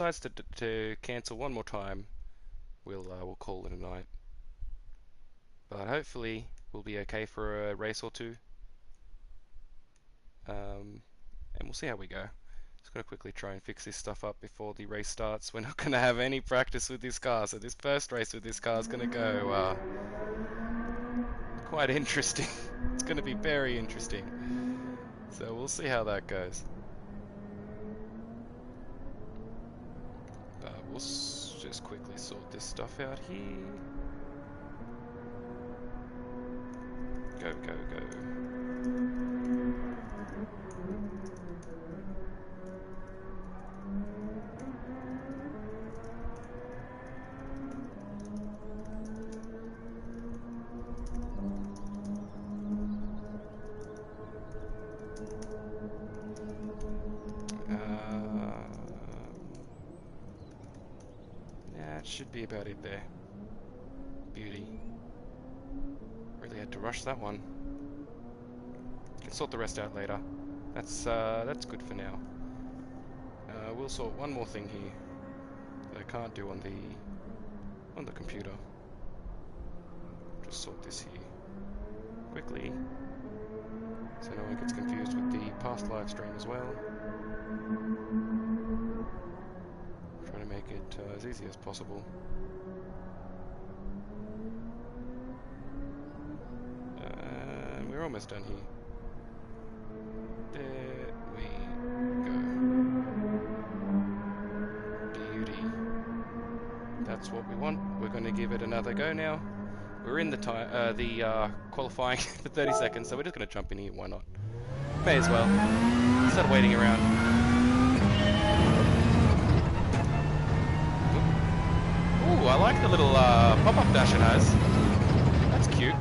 decides to cancel one more time, we'll call it a night. But hopefully we'll be okay for a race or two. And we'll see how we go. Just gotta quickly try and fix this stuff up before the race starts. We're not gonna have any practice with this car, so this first race with this car is gonna go quite interesting. It's gonna be very interesting. So we'll see how that goes. We'll just quickly sort this stuff out here. Go, go, go. That should be about it there. Beauty. Really had to rush that one. Can sort the rest out later. That's good for now. We'll sort one more thing here that I can't do on the computer. Just sort this here quickly, so no one gets confused with the past live stream as well. Try to make it as easy as possible. We're almost done here. There we go. Beauty. That's what we want. We're going to give it another go now. We're in the qualifying for 30 seconds, so we're just going to jump in here. Why not? May as well. Instead of waiting around. Ooh, I like the little pop-up dash it has. That's cute.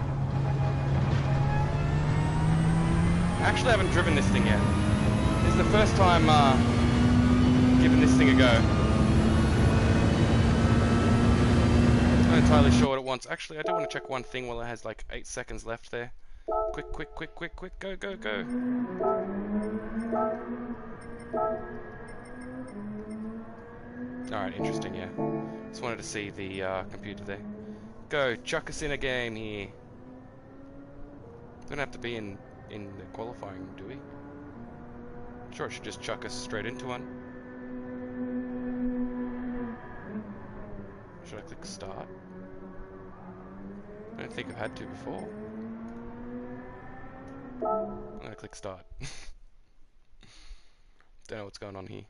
I actually haven't driven this thing yet. This is the first time giving this thing a go. Not entirely sure what it wants. Actually, I do want to check one thing while it has like 8 seconds left there. Quick, quick, quick, quick, quick, go, go, go. Alright, interesting, yeah. Just wanted to see the computer there. Go, chuck us in a game here. Don't have to be in the qualifying, do we? Sure, it should just chuck us straight into one. Should I click start? I don't think I've had to before. I'm gonna click start. Don't know what's going on here.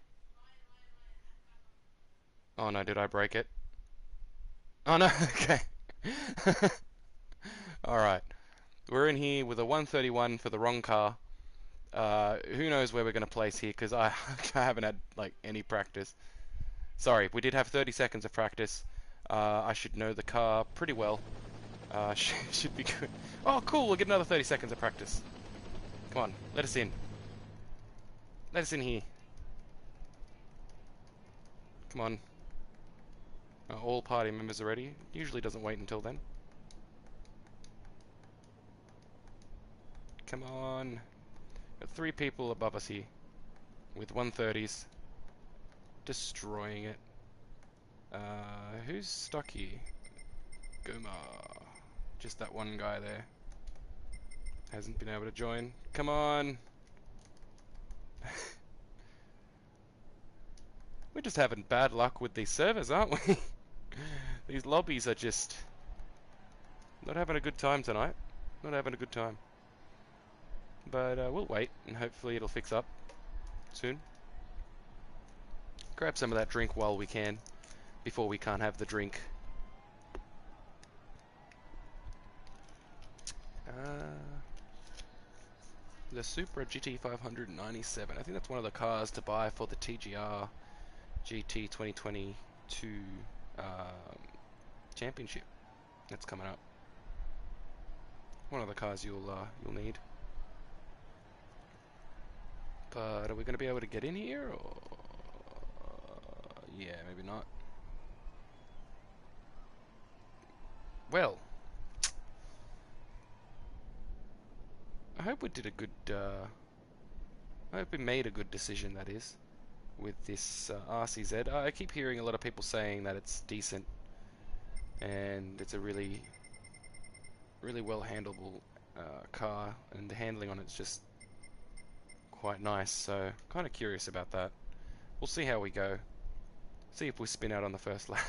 Oh no, did I break it? Oh no, okay. Alright. We're in here with a 131 for the wrong car. Who knows where we're going to place here, because I haven't had like any practice. Sorry, we did have 30 seconds of practice. I should know the car pretty well. Should be good. Oh, cool, we'll get another 30 seconds of practice. Come on, let us in. Let us in here. Come on. All party members are ready. Usually doesn't wait until then. Come on. Got 3 people above us here with 130s. Destroying it. Who's stuck here? Goma. Just that one guy there. Hasn't been able to join. Come on. We're just having bad luck with these servers, aren't we? These lobbies are just not having a good time tonight. Not having a good time. But we'll wait, and hopefully it'll fix up soon. Grab some of that drink while we can, before we can't have the drink. The Supra GT 597. I think that's one of the cars to buy for the TGR GT 2022 championship that's coming up. One of the cars you'll need. But are we going to be able to get in here? Or yeah, maybe not. Well, I hope we did a good. I hope we made a good decision. That is, with this RCZ. I keep hearing a lot of people saying that it's decent and it's a really well handleable car, and the handling on it's just quite nice, so kind of curious about that. We'll see how we go. See if we spin out on the first lap.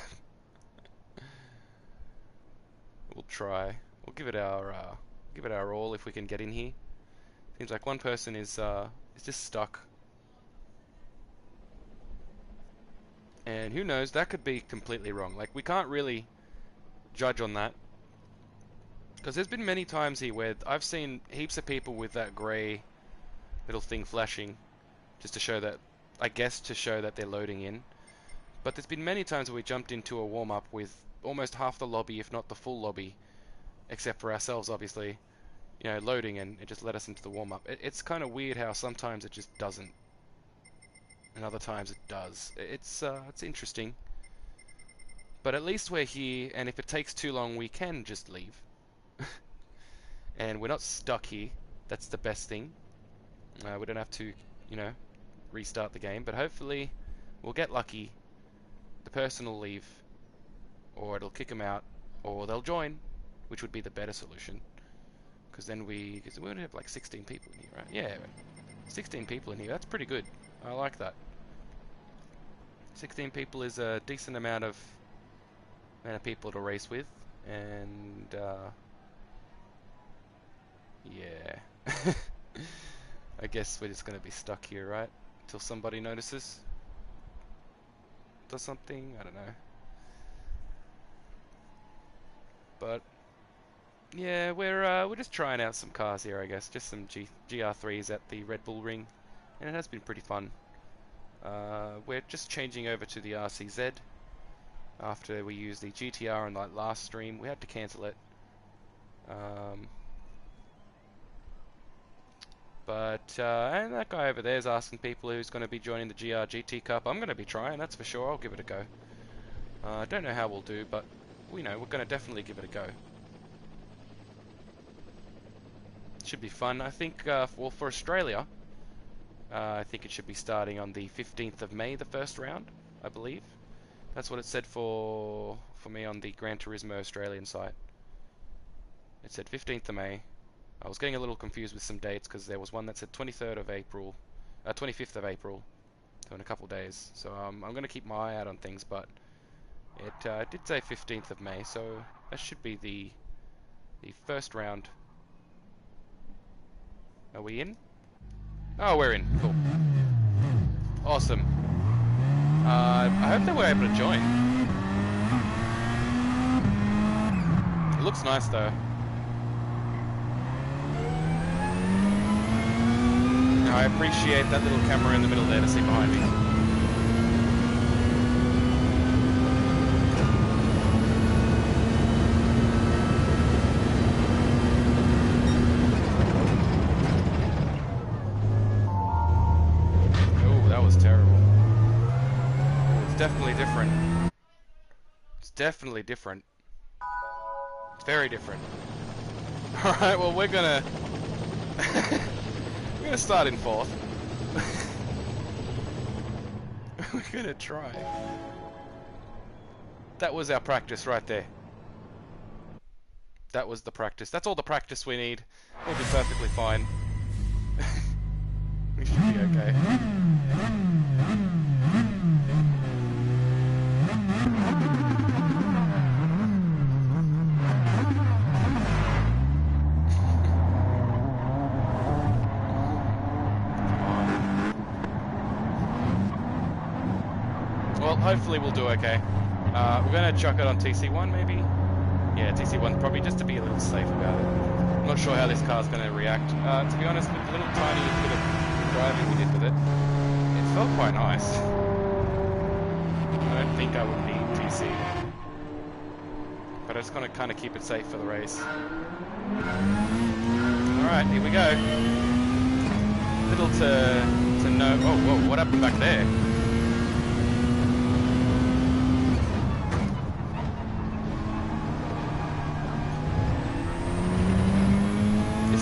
We'll try. We'll give it our all if we can get in here. Seems like one person is just stuck. And who knows, that could be completely wrong. Like, we can't really judge on that. Because there's been many times here where I've seen heaps of people with that grey little thing flashing, just to show that, I guess, to show that they're loading in. But there's been many times where we jumped into a warm-up with almost half the lobby, if not the full lobby, except for ourselves, obviously, you know, loading, and it just let us into the warm-up. It's kind of weird how sometimes it just doesn't, and other times it does. It's interesting. But at least we're here, and if it takes too long, we can just leave. And we're not stuck here. That's the best thing. We don't have to, you know, restart the game, but hopefully we'll get lucky. The person will leave, or it'll kick them out, or they'll join, which would be the better solution. Because then we only have like 16 people in here, right? Yeah, 16 people in here. That's pretty good. I like that. 16 people is a decent amount of people to race with, and yeah. I guess we're just gonna be stuck here, right? Until somebody notices. Does something, I don't know. But yeah, we're just trying out some cars here, I guess. Just some GR3s at the Red Bull Ring, and it has been pretty fun. We're just changing over to the RCZ after we used the GTR on that last stream. We had to cancel it. And that guy over there is asking people who's going to be joining the GR GT Cup. I'm going to be trying, that's for sure. I'll give it a go. I don't know how we'll do, but we know we're going to definitely give it a go. Should be fun. I think, well, for Australia, I think it should be starting on the 15th of May, the first round, I believe. That's what it said for me on the Gran Turismo Australian site. It said 15th of May. I was getting a little confused with some dates because there was one that said 23rd of April, 25th of April, so in a couple days. So I'm going to keep my eye out on things, but it did say 15th of May, so that should be the first round. Are we in? Oh, we're in. Cool. Awesome. I hope they were able to join. It looks nice though. I appreciate that little camera in the middle there to see behind me. Oh, that was terrible. It's definitely different. It's definitely different. It's very different. Alright, well we're gonna... We're gonna start in 4th. We're gonna try. That was our practice right there. That was the practice. That's all the practice we need. We'll be perfectly fine. We should be okay. Well, hopefully we'll do okay. We're going to chuck it on TC1 maybe? Yeah, TC1 probably just to be a little safe about it. I'm not sure how this car's going to react. To be honest, with the little tiny bit of driving we did with it, it felt quite nice. I don't think I would need TC. But I just want to kind of keep it safe for the race. Alright, here we go. Little to know... Oh, whoa, what happened back there?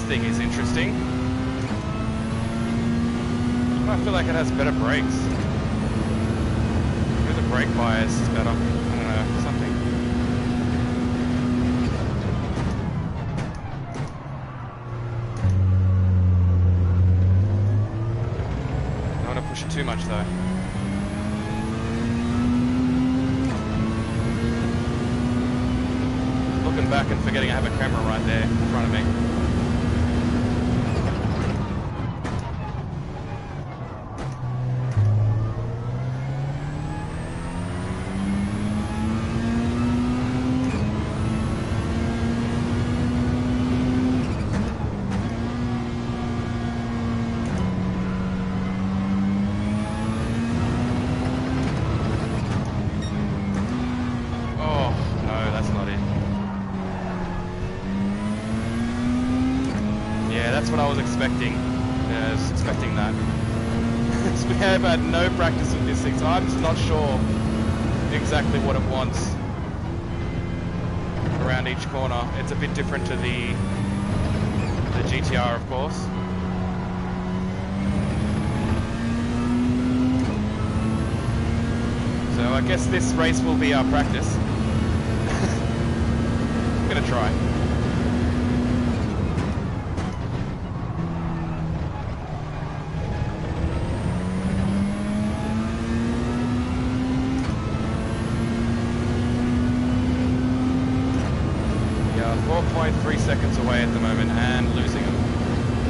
Thing is interesting. I feel like it has better brakes. brake bias is better. I don't know, something. I don't want to push it too much though. Looking back and forgetting I have a camera right there in front of me. That's what I was expecting. I was expecting that. We have had no practice with this thing, so I'm just not sure exactly what it wants around each corner. It's a bit different to the GTR, of course. So I guess this race will be our practice. I'm gonna try. Yeah, 4.3 seconds away at the moment and losing them,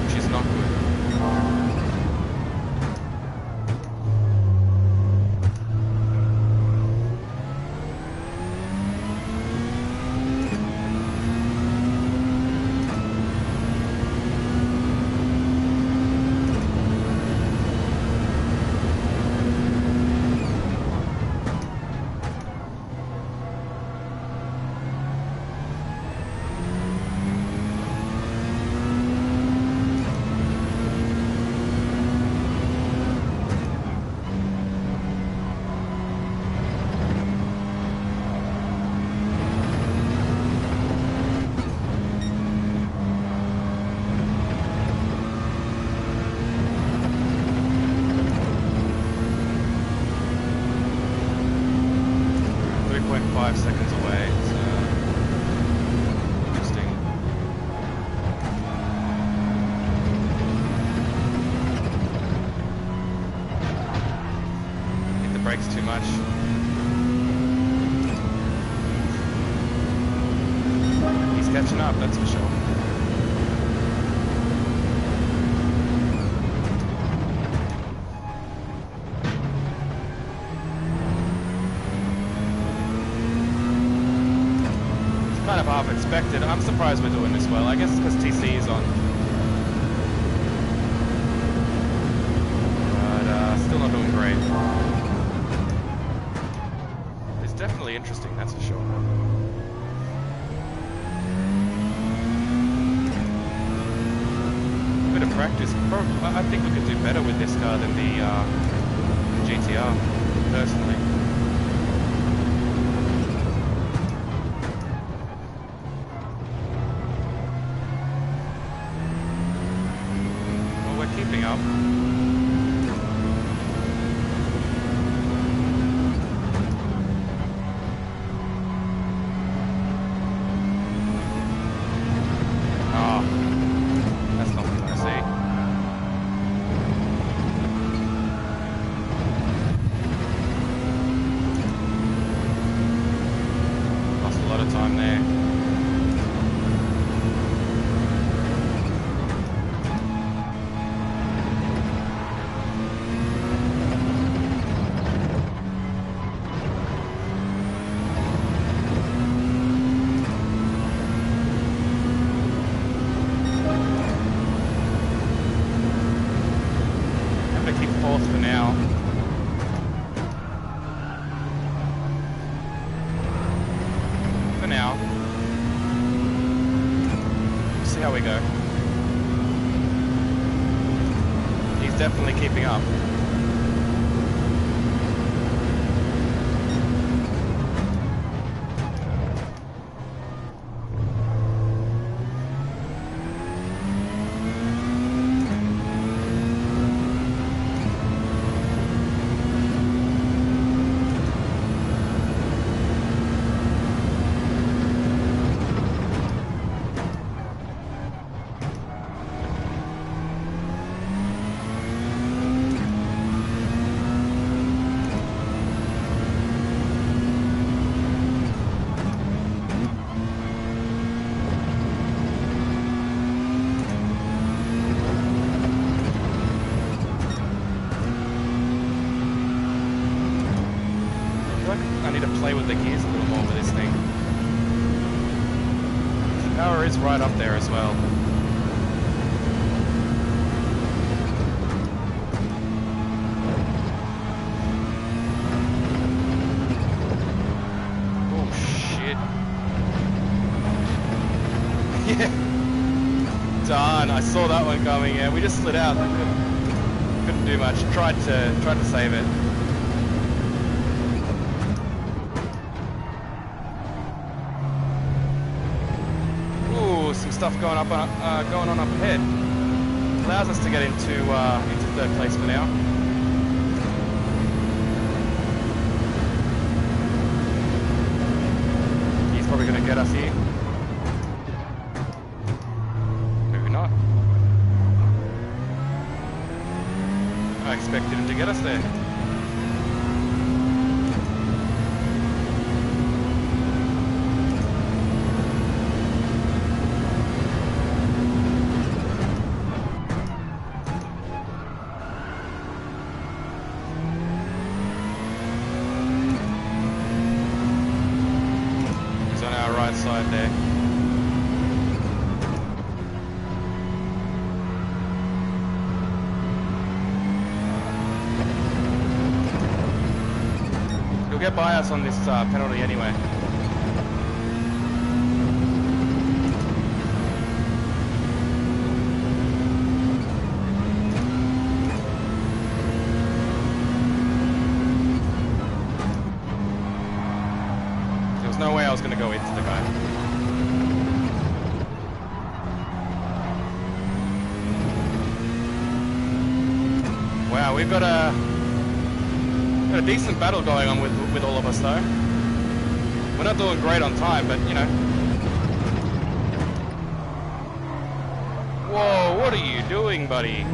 which is not good. 5 seconds away, so interesting. Hit the brakes too much. He's catching up, that's for sure. Kind of half expected. I'm surprised we're doing this well. I guess because TC is on. But still not doing great. It's definitely interesting, that's for sure. A bit of practice. I think we could do better with this car than the GTR, personally. Keeping up. Oh, that's not what I see. Lost a lot of time there. Keep fourth for now. For now. See how we go. He's definitely keeping up. feel like I need to play with the gears a little more with this thing. The power is right up there as well. Oh shit. Yeah. Darn, I saw that one coming. Yeah, we just slid out. Couldn't do much. Tried to save it. Ooh, some stuff going on up ahead. Allows us to get into third place for now. He's probably going to get us here. Maybe not. I expected him to get us there. He's on our right side there. He'll get by us on this penalty anyway. There was no way I was going to go into the guy. Wow, we've got a decent battle going on with all of us though. We're not doing great on time, but you know. Whoa, what are you doing, buddy?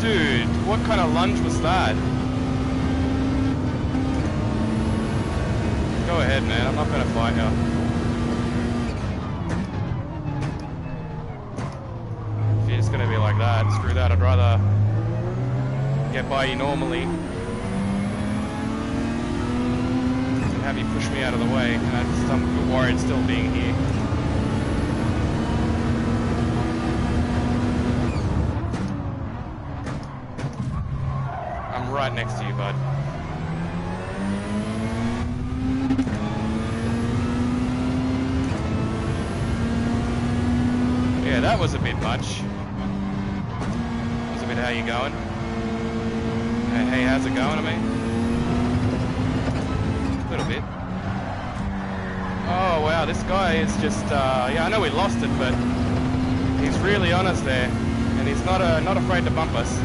Dude, what kind of lunge was that? Go ahead, man, I'm not gonna fight you. It's gonna be like that. Screw that. I'd rather get by you normally and have you push me out of the way. And I'm worried still being here. I'm right next to you, bud. Yeah, that was a bit much. How you going? Hey, how's it going, I mean? A little bit. Oh wow, this guy is just yeah, I know we lost it, but he's really on us there, and he's not afraid to bump us.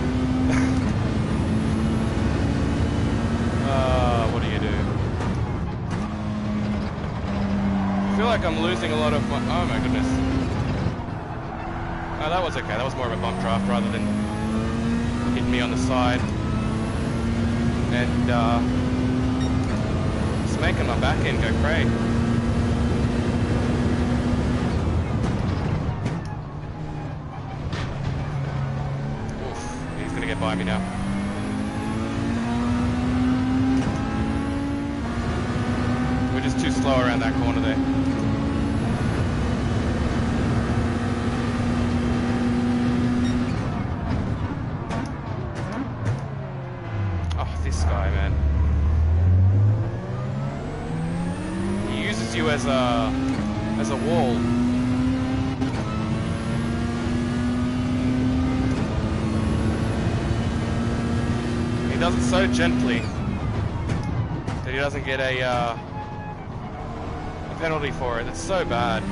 What do you do? I feel like I'm losing a lot of my, oh my goodness. Oh, that was okay. That was more of a bump draft rather than hitting me on the side, and it's making my back end go cray. Oof, he's gonna get by me now. We're just too slow around that corner there. This guy, man. He uses you as a wall. He does it so gently that he doesn't get a penalty for it. It's so bad.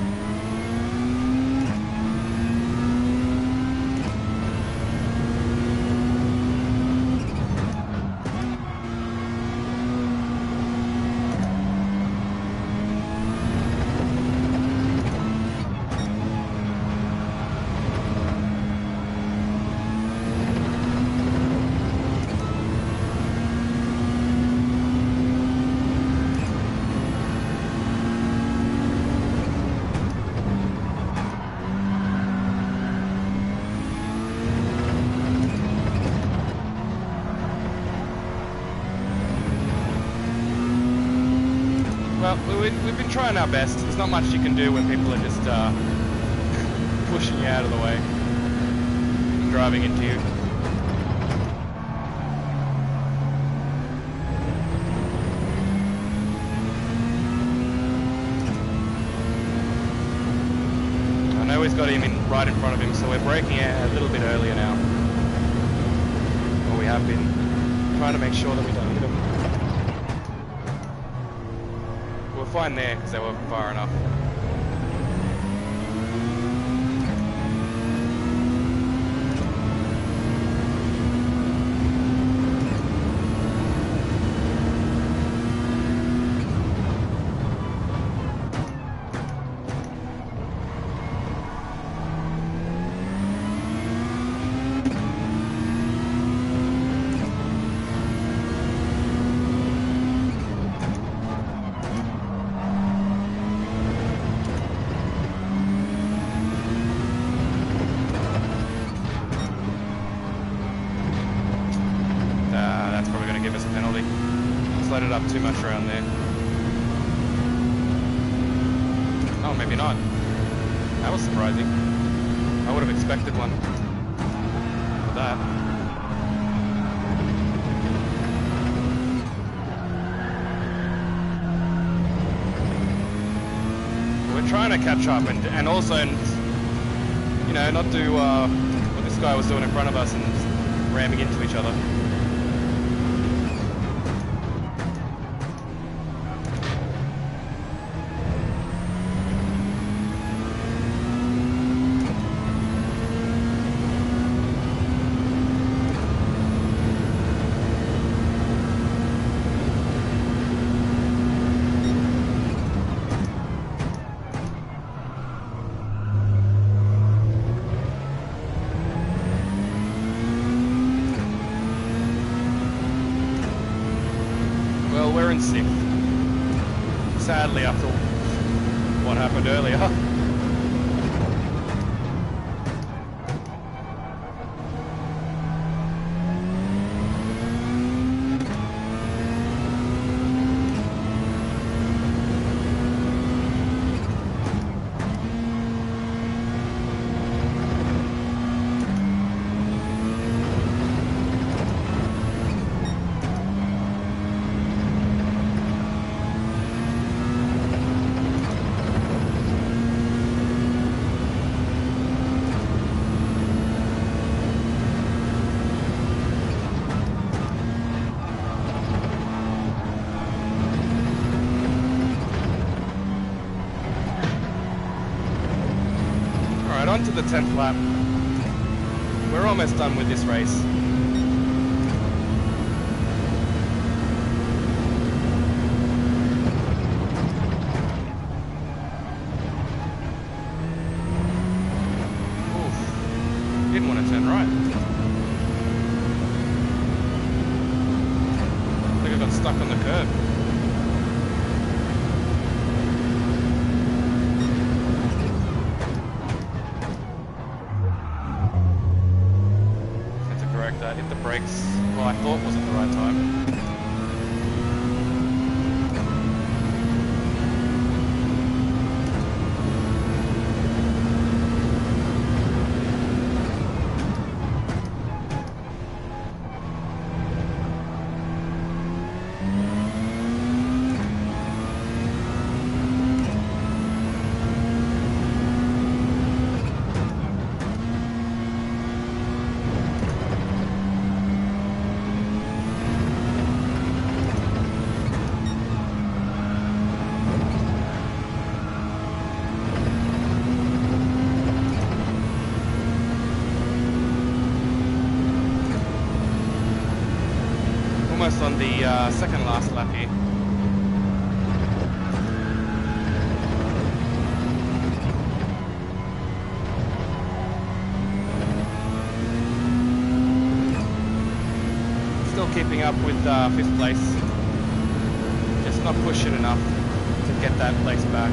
We've been trying our best. There's not much you can do when people are just pushing you out of the way and driving into you. I know he's got him right in front of him, so we're braking a little bit earlier now. Or we have been trying to make sure that we don't hit him. We're fine there because they were far enough. Give us a penalty. Slowed it up too much around there. Oh, maybe not. That was surprising. I would have expected one. That. We're trying to catch up and also, you know, not do what this guy was doing in front of us and ramming into each other. Well, we're in 6th. Sadly, after what happened earlier. On to the 10th lap. We're almost done with this race. Oof. Didn't want to turn right. I think I got stuck on the curb. Hit the brakes, well, I thought was at the right time. Almost on the second last lap here. Still keeping up with 5th place. Just not pushing enough to get that place back.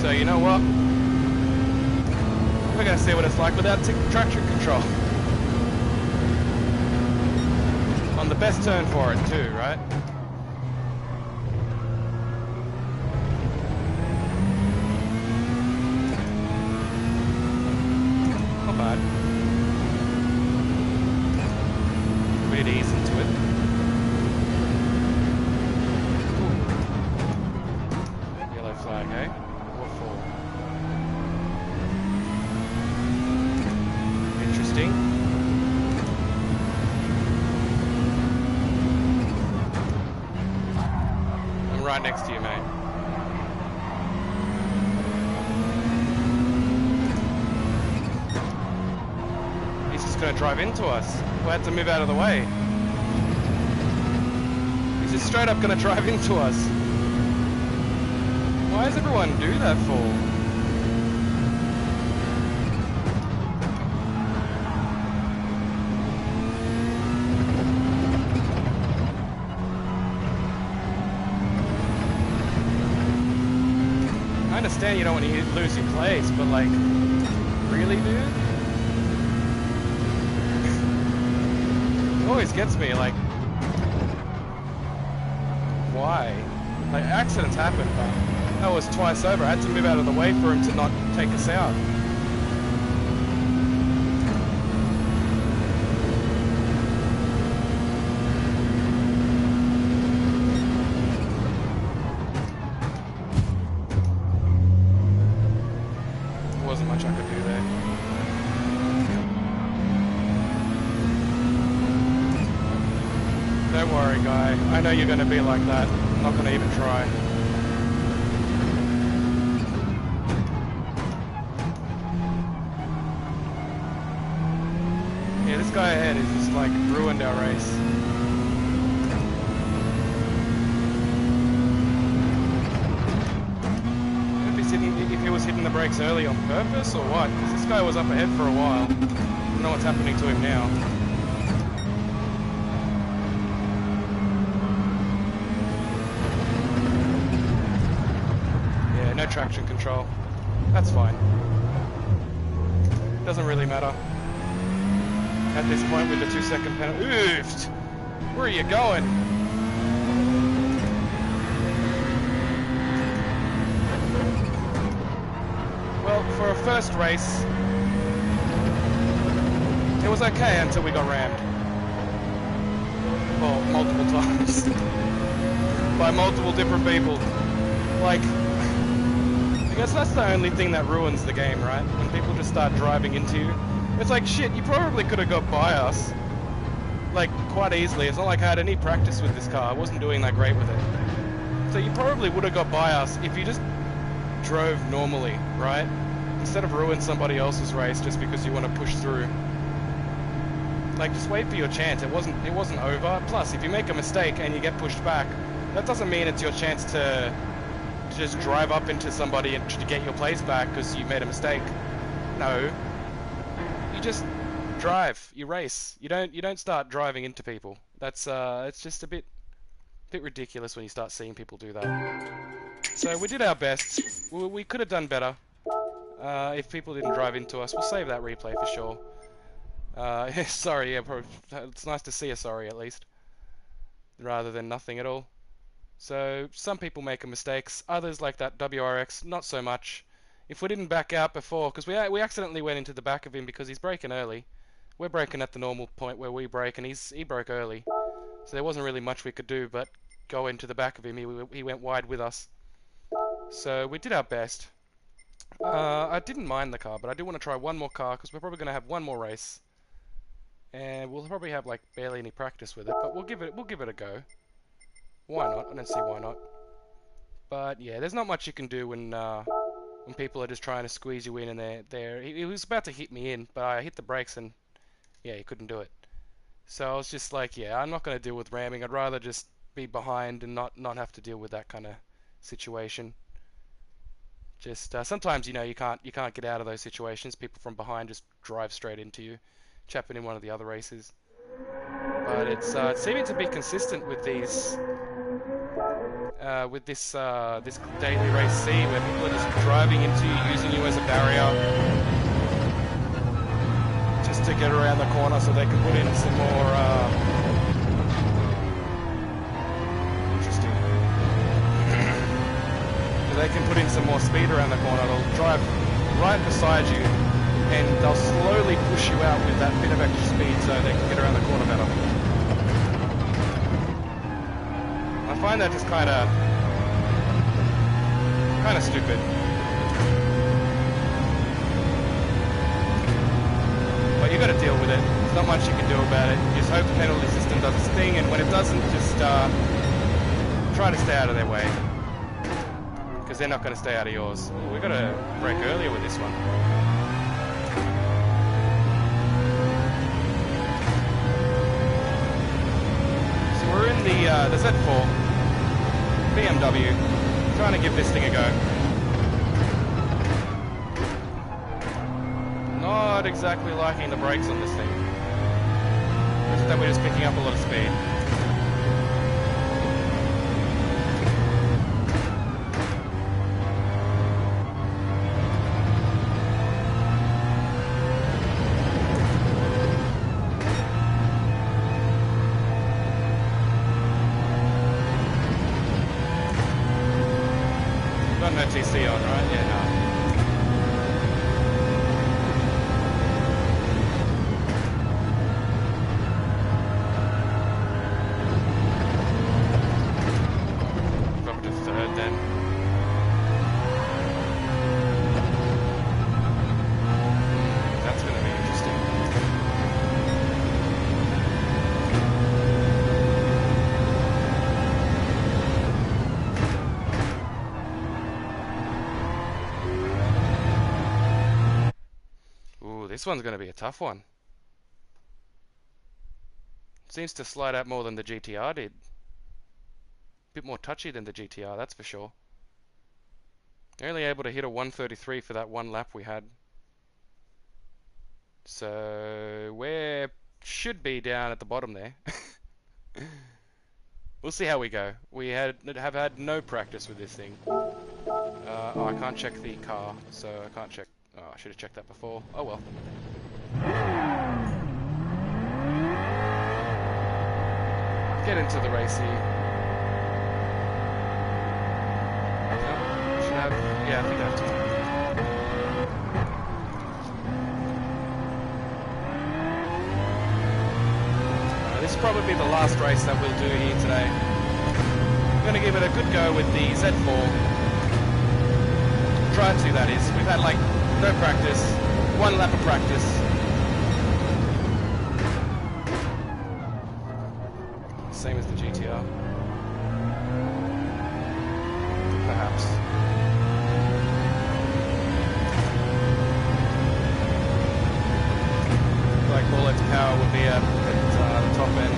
So you know what? we're going to see what it's like without traction control. On the best turn for it too, right? Not bad. We need to ease into it. Ooh. Yellow flag, eh? What for? Interesting. I'm right next to you, mate. He's just going to drive into us. We'll have to move out of the way. He's just straight up going to drive into us. Why does everyone do that for? I understand you don't want to lose your place, but like, really, dude? It always gets me, like, why? Like, accidents happen, but that was twice over. I had to move out of the way for him to not take us out. There wasn't much I could do there. Don't worry, guy. I know you're going to be like that. I'm not going to even try. Yeah, this guy ahead is just like ruined our race. If he was hitting the brakes early on purpose or what? Because this guy was up ahead for a while. I don't know what's happening to him now. No traction control. That's fine. Doesn't really matter. At this point with the 2-second penalty. Oofed! Where are you going? Well, for a first race, it was okay until we got rammed. Well, multiple times. By multiple different people. Like, I guess that's the only thing that ruins the game, right? When people just start driving into you. It's like, shit, you probably could have got by us. Like, quite easily. It's not like I had any practice with this car. I wasn't doing that great with it. So you probably would have got by us if you just drove normally, right? Instead of ruin somebody else's race just because you want to push through. Like, just wait for your chance. It wasn't over. Plus, if you make a mistake and you get pushed back, that doesn't mean it's your chance to just drive up into somebody and to get your place back because you made a mistake. No, you just drive. You race. You don't start driving into people. That's it's just a bit ridiculous when you start seeing people do that. So we did our best. We could have done better if people didn't drive into us. We'll save that replay for sure. Sorry, yeah, it's nice to see a sorry at least, rather than nothing at all. So some people make mistakes, others like that WRX, not so much. If we didn't back out before, because we accidentally went into the back of him because he's braking early. We're braking at the normal point where we brake, and he broke early. So there wasn't really much we could do but go into the back of him. He went wide with us. So we did our best. I didn't mind the car, but I do want to try one more car because we're probably going to have one more race. And we'll probably have like barely any practice with it, but we'll give it a go. Why not? I don't see why not. But yeah, there's not much you can do when people are just trying to squeeze you in, and he was about to hit me in, but I hit the brakes and yeah, he couldn't do it. So I was just like, yeah, I'm not going to deal with ramming. I'd rather just be behind and not have to deal with that kind of situation. Just sometimes, you know, you can't get out of those situations. People from behind just drive straight into you. Which happened in one of the other races. But it's seeming to be consistent with these this daily race C, where people are just driving into you, using you as a barrier. to get around the corner so they can put in some more... interesting. So they can put in some more speed around the corner. They'll drive right beside you and they'll slowly push you out with that bit of extra speed so they can get around the corner better. I find that just kind of stupid. But you got to deal with it. There's not much you can do about it. You just hope the penalty system does its thing, and when it doesn't, just try to stay out of their way, because they're not going to stay out of yours. Ooh, we got to brake earlier with this one. So we're in the Z4 BMW, trying to give this thing a go. Not exactly liking the brakes on this thing. Just that we're just picking up a lot of speed. Got no TC on, right? Yeah, no. This one's going to be a tough one. Seems to slide out more than the GTR did. Bit more touchy than the GTR, that's for sure. Only able to hit a 133 for that one lap we had. So we should be down at the bottom there. We'll see how we go. We have had no practice with this thing. Oh, I can't check the car, so I can't check. Oh, I should have checked that before. Oh well. Get into the race here. Should have. Yeah, I think I have to. This will probably be the last race that we'll do here today. I'm going to give it a good go with the Z4. Try to, that is. We've had like no practice, one lap of practice. Same as the GTR. Perhaps. Like all its power would be at the top end.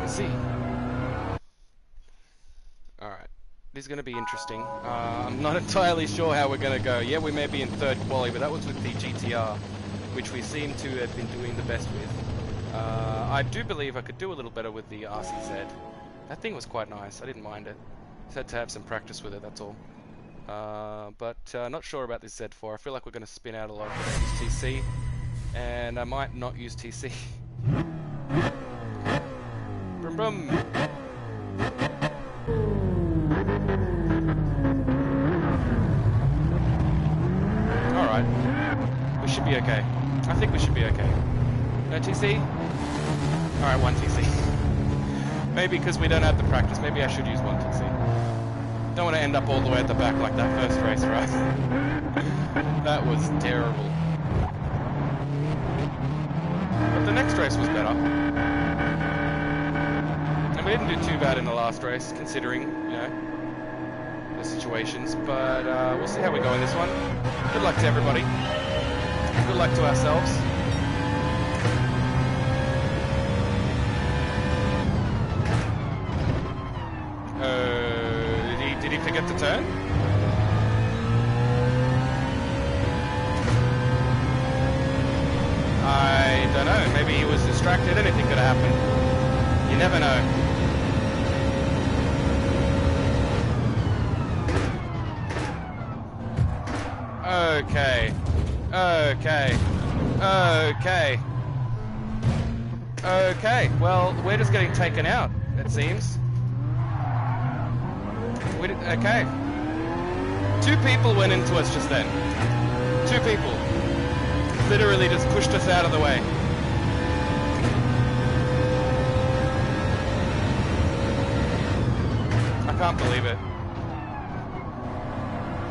Let's see. This is going to be interesting. I'm not entirely sure how we're going to go. Yeah, we may be in third quali, but that was with the GTR, which we seem to have been doing the best with. I do believe I could do a little better with the RCZ. That thing was quite nice. I didn't mind it. Just had to have some practice with it, that's all. But not sure about this Z4. I feel like we're going to spin out a lot. I'm going to use TC, and I might not use TC. Brum brum. Alright. We should be okay. I think we should be okay. No TC? Alright, 1 TC. Maybe because we don't have the practice, maybe I should use 1 TC. Don't want to end up all the way at the back like that first race, right? That was terrible. But the next race was better. And we didn't do too bad in the last race, considering, you know, the situations. But we'll see how we go in this one. Good luck to everybody. Good luck to ourselves. Did he forget to turn? I don't know. Maybe he was distracted. Anything could have happened. You never know. Okay. Okay. Okay. Okay. Well, we're just getting taken out, it seems. Okay. 2 people went into us just then. 2 people. Literally just pushed us out of the way. I can't believe it.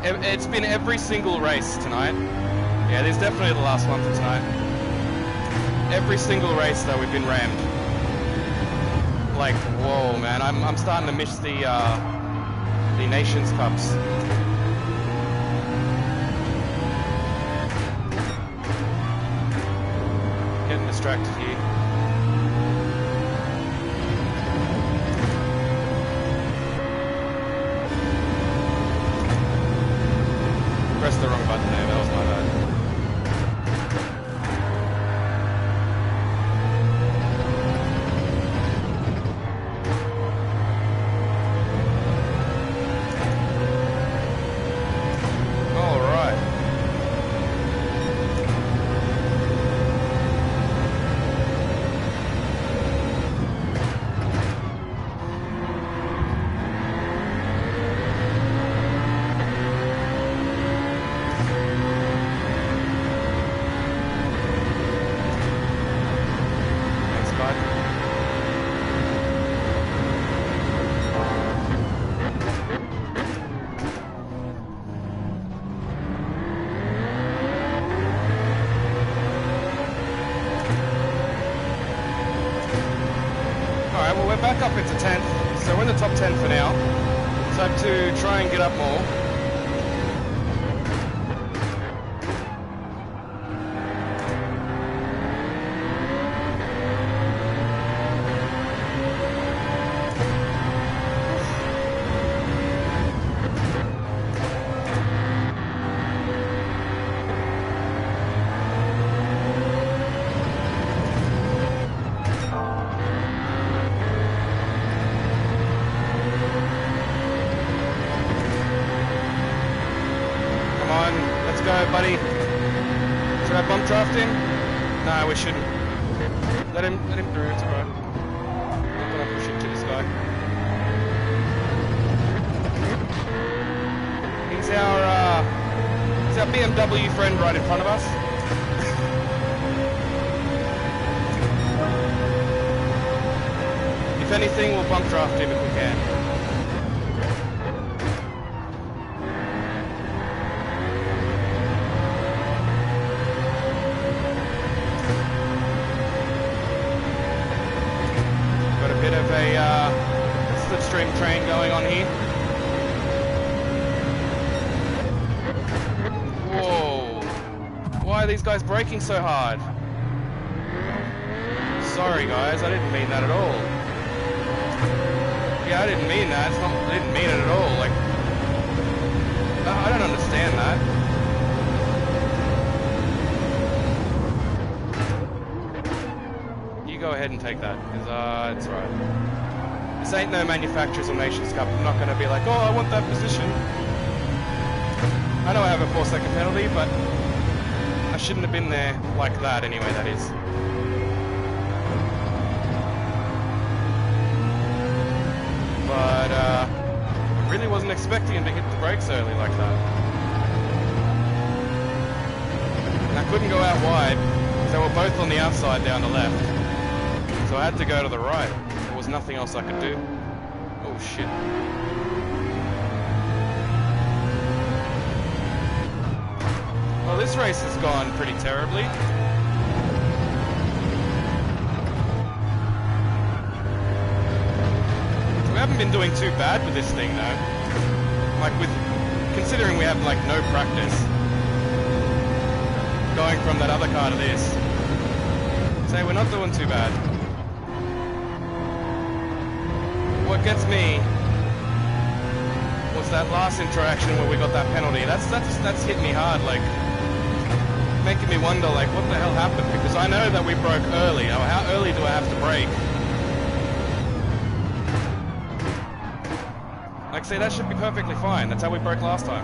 It's been every single race tonight. Yeah, this is definitely the last one for tonight. Every single race though, we've been rammed. Like, whoa, man! I'm starting to miss the Nations Cups. Getting distracted here. Pressed the wrong button there, that was my bad. Back up into 10th, so we're in the top 10 for now. So I have to try and get up more. Buddy, should I bump draft him? No, we shouldn't. Let him through. It's alright. I'm gonna push into this guy. He's our BMW friend right in front of us. If anything, we'll bump draft him if we can. Slipstream train going on here. Whoa. Why are these guys braking so hard? Sorry guys, I didn't mean that at all. Yeah, I didn't mean that. I didn't mean it at all. Like, I don't understand that. Go ahead and take that, because it's right. This ain't no Manufacturers or Nations Cup. I'm not going to be like, oh, I want that position. I know I have a 4-second penalty, but I shouldn't have been there like that anyway, that is. But I really wasn't expecting him to hit the brakes early like that. And I couldn't go out wide, because they were both on the outside down the left. So I had to go to the right. There was nothing else I could do. Oh shit. Well, this race has gone pretty terribly. We haven't been doing too bad with this thing though. Like considering we have like no practice. Going from that other car to this. So we're not doing too bad. What gets me was that last interaction where we got that penalty. That's hit me hard, like making me wonder like what the hell happened, because I know that we broke early. How early do I have to brake? Like, see, that should be perfectly fine. That's how we broke last time.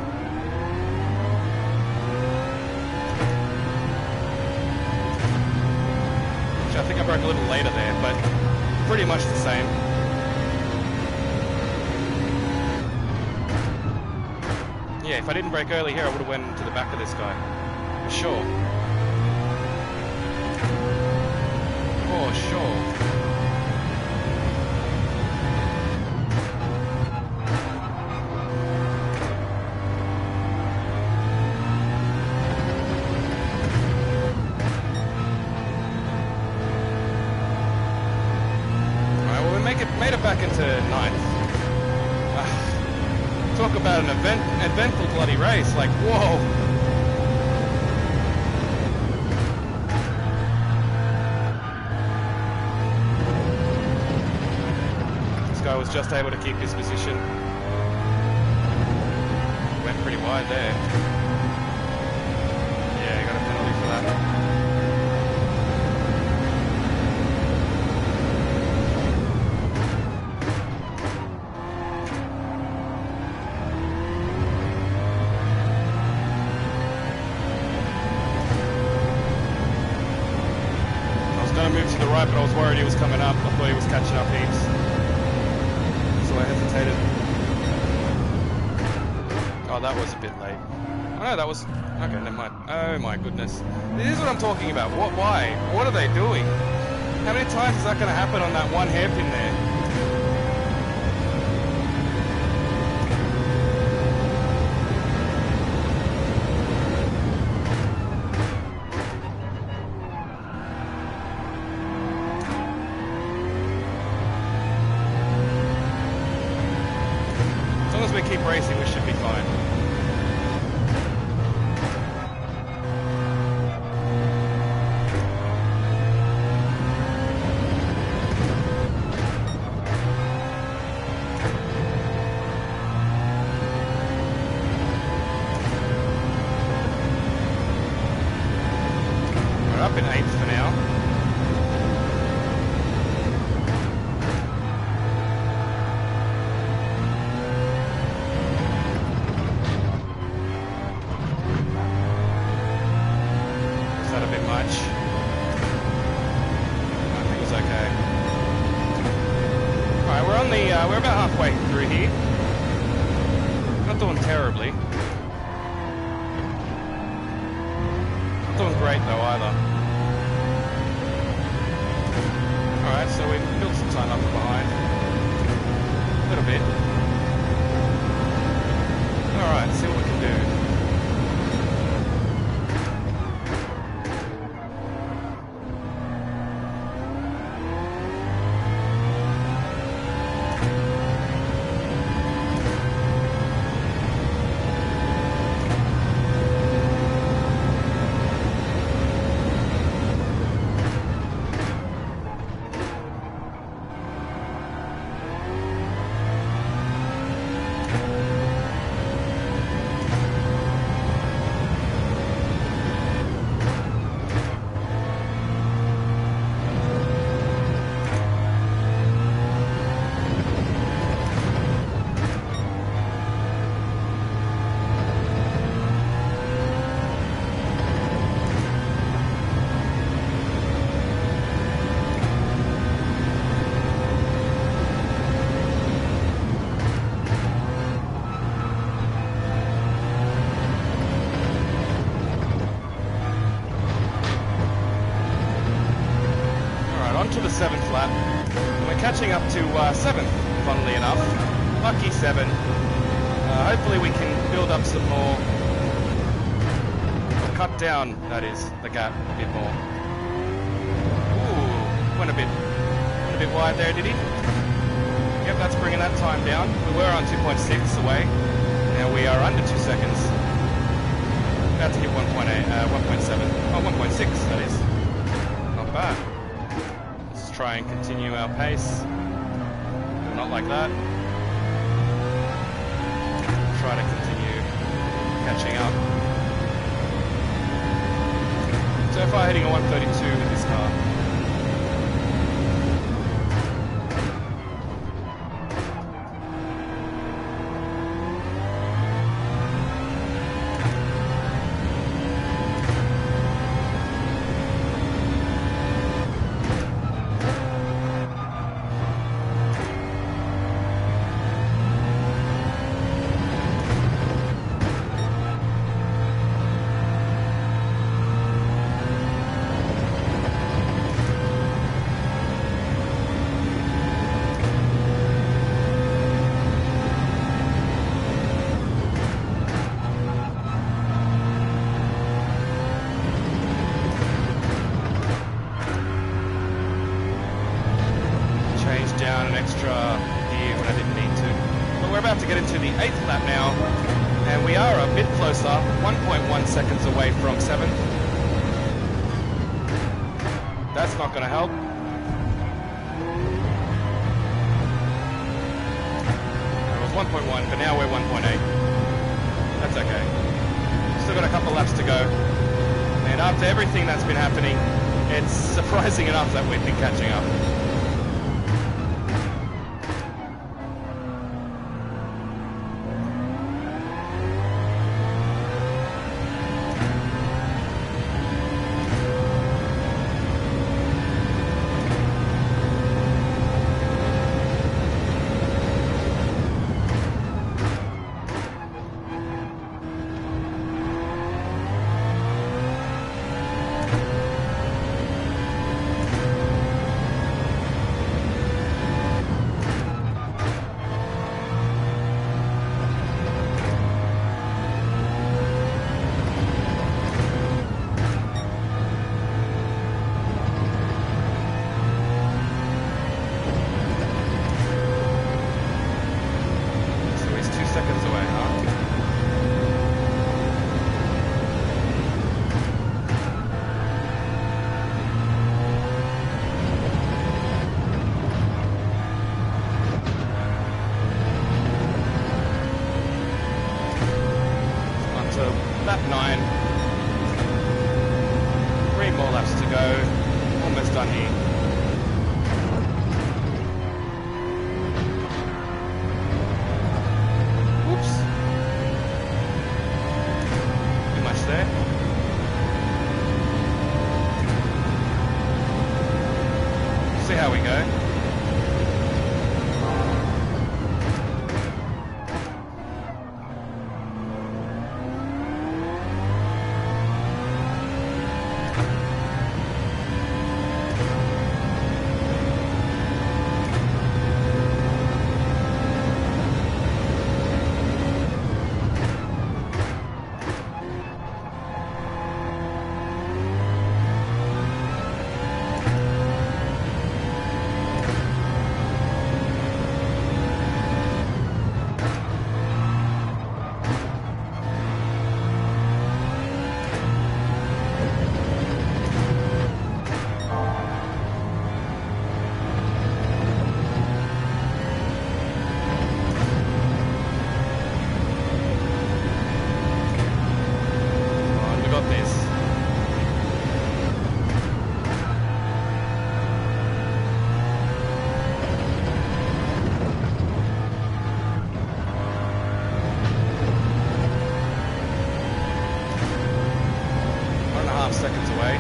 have broke a little later there, but pretty much the same. Yeah, if I didn't brake early here, I would have went to the back of this guy. For sure. For sure. Alright, well, we made it back into 9th. Talk about an eventful bloody race, like, whoa! This guy was just able to keep his position. Went pretty wide there. Yeah, he got a penalty for that. Move to the right, but I was worried he was coming up. I thought he was catching up heaps, so I hesitated. Oh, that was a bit late. Oh no, that was... Okay, never mind. Oh my goodness. This is what I'm talking about. What? Why? What are they doing? How many times is that going to happen on that one hairpin there? We keep racing, we should be fine. We're up in 8th for now. We're about halfway through here. Not doing terribly. Not doing great though either. Alright, so we've built some time up behind. A little bit. Alright, see what we can do. To the 7th lap. And we're catching up to 7th, funnily enough. Lucky 7. Hopefully we can build up some more, or cut down, that is, the gap a bit more. Ooh, went a bit wide there, did he? Yep, that's bringing that time down. We were on 2.6 away. Now we are under 2 seconds. About to hit 1.8, 1.7. Oh, 1.6, that is. Not bad. Try and continue our pace. Not like that. Try to continue catching up. So far hitting a 132 with this car. down an extra gear when I didn't need to. But we're about to get into the 8th lap now, and we are a bit closer, 1.1 seconds away from 7th. That's not going to help. It was 1.1, but now we're 1.8. That's okay. Still got a couple laps to go. And after everything that's been happening, it's surprising enough that we've been catching up. Lap 9. 3 more laps to go. Almost done here. Whoops. Too much there. See how we go. Seconds away.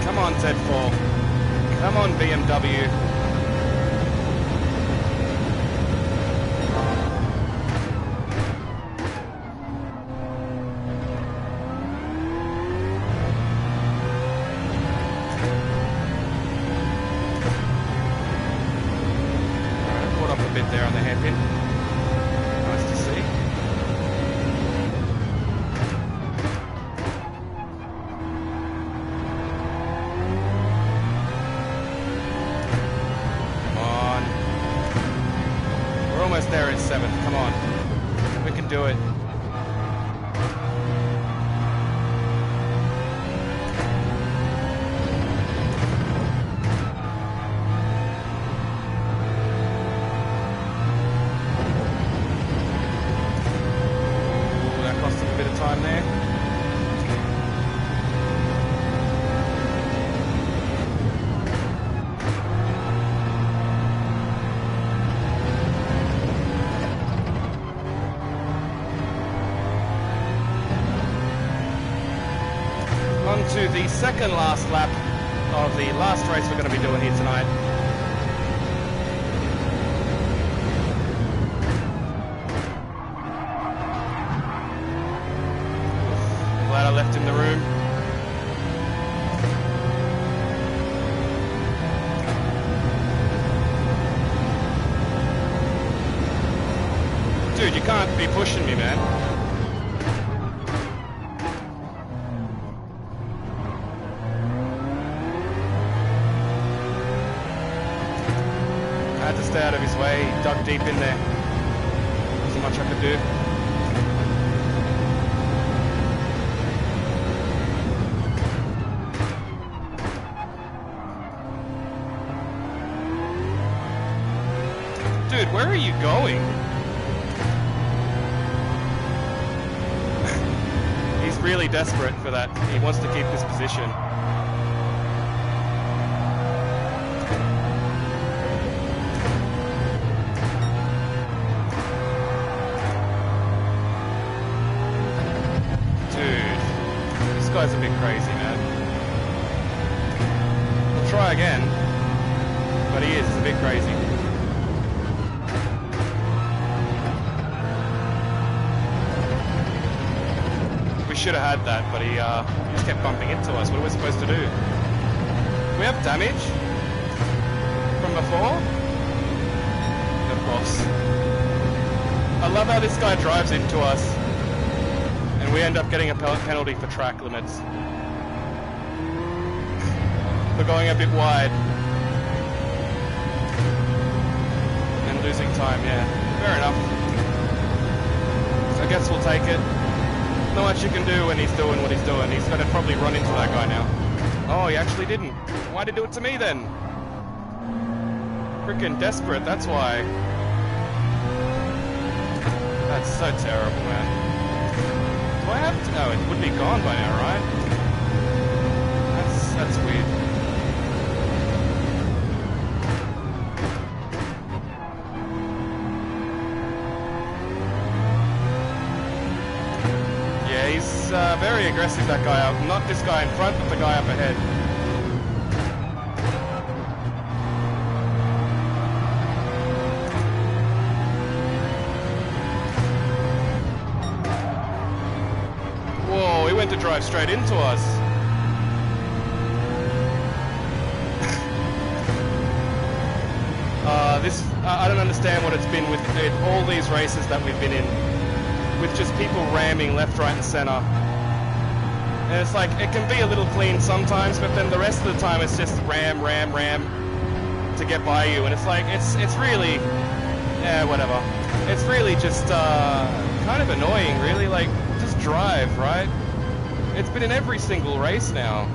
Come on, Z4. Come on, BMW. There on the hairpin. Nice to see. Come on. We're almost there at 7th. Come on. We can do it. Time there. On to the second last lap of the last race we're going to be doing here tonight. Glad I left in the room. Dude, you can't be pushing me, man. I had to stay out of his way. He dug deep in there. Wasn't much I could do. Dude, where are you going? He's really desperate for that. He wants to keep this position. Dude, this guy's a bit crazy, man. We'll try again, but he is a bit crazy. Should have had that, but he just kept bumping into us. What are we supposed to do? Do we have damage from before? Of course. I love how this guy drives into us and we end up getting a penalty for track limits. For going a bit wide and losing time, yeah. Fair enough. So I guess we'll take it. Not much you can do when he's doing what he's doing. He's going to probably run into that guy now. Oh, he actually didn't. Why'd he do it to me then? Freaking desperate, that's why. That's so terrible, man. Do I have to? Oh, it would be gone by now, right? That's weird. He's very aggressive, that guy up. Not this guy in front, but the guy up ahead. Whoa, he went to drive straight into us. I don't understand what it's been with all these races that we've been in. With just people ramming left, right, and center. And it's like, it can be a little clean sometimes, but then the rest of the time it's just ram to get by you. And it's like, it's really, yeah, whatever. It's really just kind of annoying, really. Like, just drive, right? It's been in every single race now.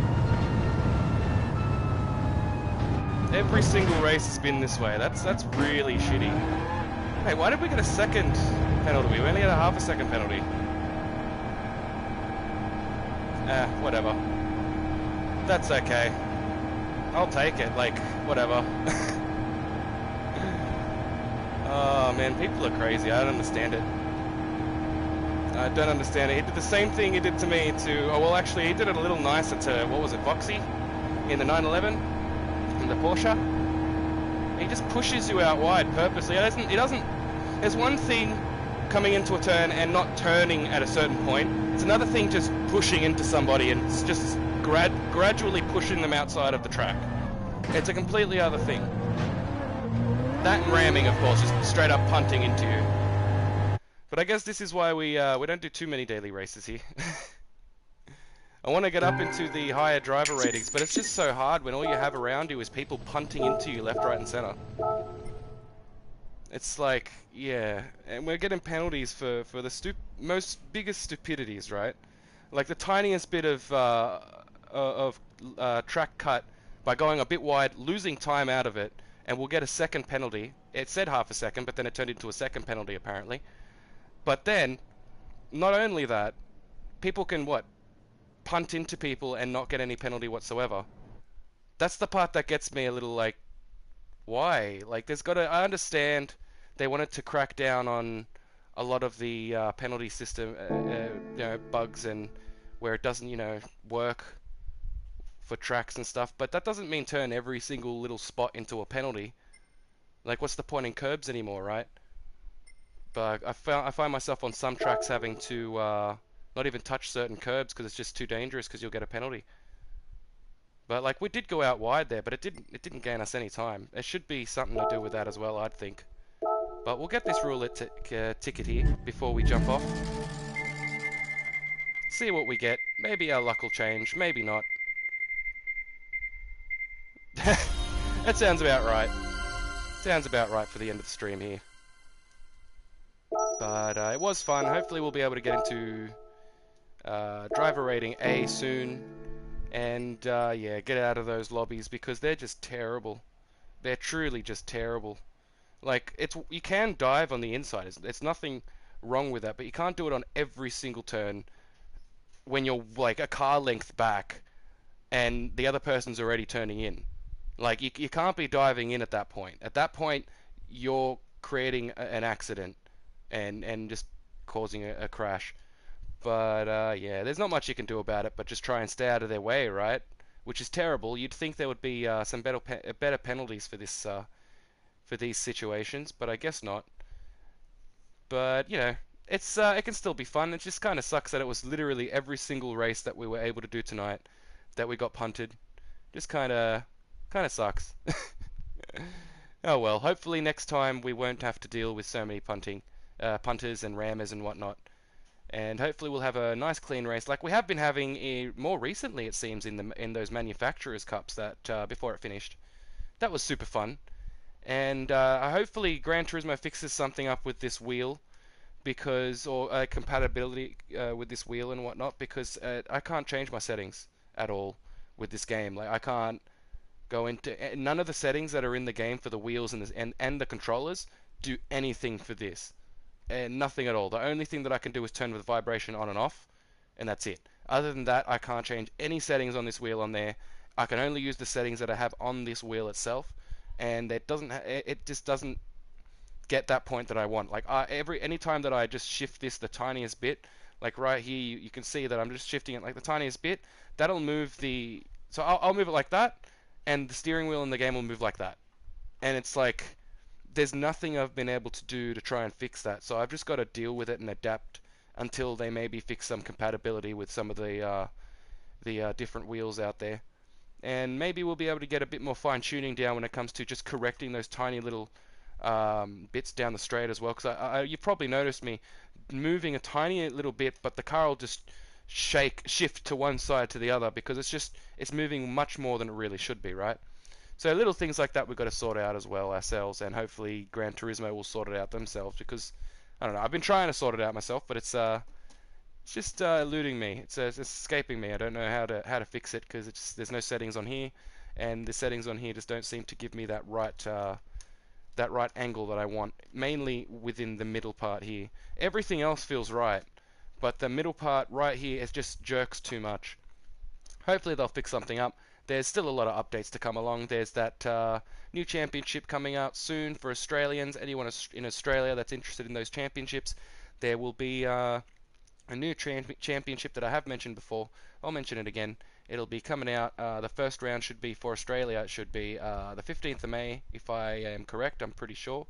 Every single race has been this way. That's really shitty. Hey, why did we get a second penalty? We only had a half a second penalty. Whatever. That's okay. I'll take it, like, whatever. Oh man, people are crazy. I don't understand it. I don't understand it. He did the same thing he did to me to... Oh, well, actually, he did it a little nicer to... What was it, Voxy? In the 911? In the Porsche? He just pushes you out wide purposely. He doesn't... There's one thing coming into a turn and not turning at a certain point. It's another thing just pushing into somebody and just gradually pushing them outside of the track. It's a completely other thing. That and ramming, of course, just straight up punting into you. But I guess this is why we don't do too many daily races here. I want to get up into the higher driver ratings, but it's just so hard when all you have around you is people punting into you left, right, and center. It's like, yeah, and we're getting penalties for the biggest stupidities, right? Like the tiniest bit of track cut by going a bit wide, losing time out of it, and we'll get a second penalty. It said half a second, but then it turned into a second penalty apparently. But then, not only that, people can punt into people and not get any penalty whatsoever. That's the part that gets me a little like, why? Like, I understand they wanted to crack down on a lot of the penalty system, bugs and where it doesn't, work for tracks and stuff, but that doesn't mean turn every single little spot into a penalty. Like, what's the point in curbs anymore, right? But I find myself on some tracks having to not even touch certain curbs because it's just too dangerous because you'll get a penalty. But like, we did go out wide there, but it didn't gain us any time. It should be something to do with that as well, I'd think. But we'll get this roulette ticket here before we jump off. See what we get. Maybe our luck will change, maybe not. That sounds about right. Sounds about right for the end of the stream here. But it was fun. Hopefully we'll be able to get into driver rating A soon. And yeah, get out of those lobbies because they're just terrible. They're truly just terrible. Like, you can dive on the inside. It's nothing wrong with that, but you can't do it on every single turn when you're like a car length back and the other person's already turning in. Like, you can't be diving in at that point. At that point, you're creating an accident and just causing a crash. But yeah, there's not much you can do about it, but just try and stay out of their way, right? Which is terrible. You'd think there would be some better penalties for this for these situations, but I guess not. But you know, it can still be fun. It just kind of sucks that it was literally every single race that we were able to do tonight that we got punted. Just kind of sucks. Oh well. Hopefully next time we won't have to deal with so many punters and rammers and whatnot. And hopefully we'll have a nice clean race like we have been having more recently, it seems, in those manufacturers cups that before it finished. That was super fun. And hopefully Gran Turismo fixes something up with this wheel, or compatibility with this wheel and whatnot, because I can't change my settings at all with this game. Like, I can't go into none of the settings that are in the game for the wheels and the controllers do anything for this. And nothing at all. The only thing that I can do is turn the vibration on and off, and that's it. Other than that, I can't change any settings on this wheel on there. I can only use the settings that I have on this wheel itself, and it just doesn't get that point that I want. Like any time that I just shift this the tiniest bit, like right here, you can see that I'm just shifting it like the tiniest bit. That'll move so I'll move it like that, and the steering wheel in the game will move like that. And it's like, there's nothing I've been able to do to try and fix that, so I've just got to deal with it and adapt until they maybe fix some compatibility with some of the different wheels out there. And maybe we'll be able to get a bit more fine-tuning down when it comes to just correcting those tiny little bits down the straight as well, because you've probably noticed me moving a tiny little bit, but the car will just shift to one side to the other because it's moving much more than it really should be, right? So little things like that we've got to sort out as well ourselves, and hopefully Gran Turismo will sort it out themselves, because I don't know, I've been trying to sort it out myself, but it's just eluding me. It's escaping me. I don't know how to fix it because there's no settings on here, and the settings on here just don't seem to give me that right angle that I want. Mainly within the middle part here. Everything else feels right, but the middle part right here is just jerks too much. Hopefully they'll fix something up. There's still a lot of updates to come along. There's that new championship coming out soon for Australians. Anyone in Australia that's interested in those championships, there will be a new championship that I have mentioned before. I'll mention it again. It'll be coming out. The first round should be for Australia. It should be the 15th of May, if I am correct. I'm pretty sure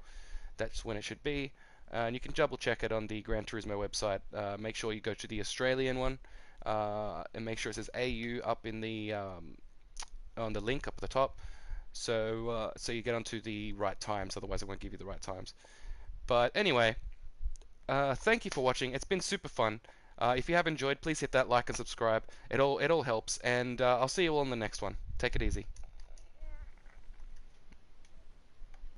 that's when it should be. And you can double check it on the Gran Turismo website. Make sure you go to the Australian one, and make sure it says AU up in the on the link up at the top, so you get onto the right times. Otherwise, it won't give you the right times. But anyway, thank you for watching. It's been super fun. If you have enjoyed, please hit that like and subscribe. It all helps, and I'll see you all in the next one. Take it easy.